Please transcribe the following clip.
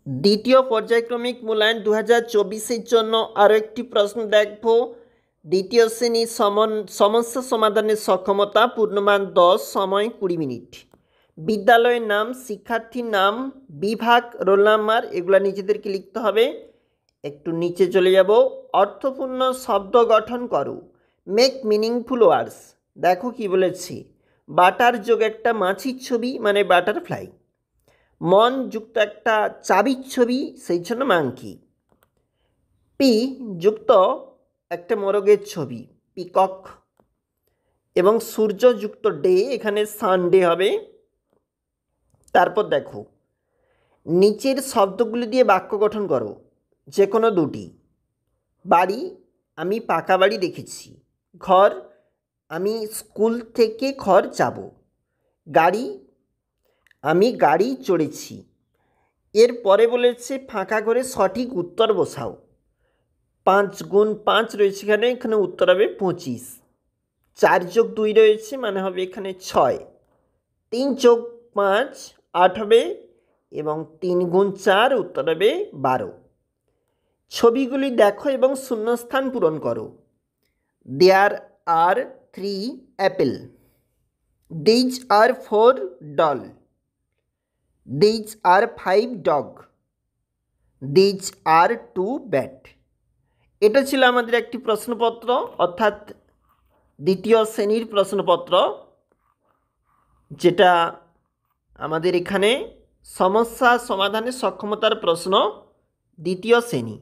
দ্বিতীয় পর্যায়ক্রমিক মূল্যায়ন 2024-এর জন্য আরও একটি প্রশ্ন দেখব। দ্বিতীয় শ্রেণী সমস্যা সমাধানের সক্ষমতা, পূর্ণমান 10, সময় 20 মিনিট। বিদ্যালয়ের নাম, শিক্ষার্থীর নাম, বিভাগ, রোল নাম্বার এগুলো নিজেদেরকে লিখতে হবে। একটু নিচে চলে যাব। অর্থপূর্ণ শব্দ গঠন করো, মেক মিনিংফুল ওয়ার্ডস। দেখো কি বলেছি, বাটার যোগ একটা মাছির ছবি মানে বাটারফ্লাই, মন যুক্ত একটা চাবির ছবি সেই জন্য মাংকি, পি যুক্ত একটা মোরগের ছবি পিকক, এবং সূর্য যুক্ত ডে এখানে সানডে হবে। তারপর দেখো নিচের শব্দগুলি দিয়ে বাক্য গঠন করো, যে কোনো দুটি। বাড়ি, আমি পাকা বাড়ি দেখেছি। ঘর, আমি স্কুল থেকে ঘর যাব। গাড়ি, আমি গাড়ি চড়েছি। এর পরে বলেছে ফাঁকা করে সঠিক উত্তর বসাও। 5 গুণ 5 রয়েছে এখানে, এখানে উত্তর হবে 25। 4 যোগ 2 রয়েছে মানে হবে এখানে 6। 3 যোগ 5 8 হবে, এবং 3 গুণ 4 উত্তর হবে 12। ছবিগুলি দেখো এবং শূন্যস্থান পূরণ করো। দেয়ার আর 3 Apple, these are 4 doll, these are 5 dog, these are 2 bat. এটা ছিল আমাদের একটি প্রশ্নপত্র, অর্থাৎ দ্বিতীয় শ্রেণীর প্রশ্নপত্র, যেটা আমাদের এখানে সমস্যা সমাধানের সক্ষমতার প্রশ্ন, দ্বিতীয় শ্রেণী।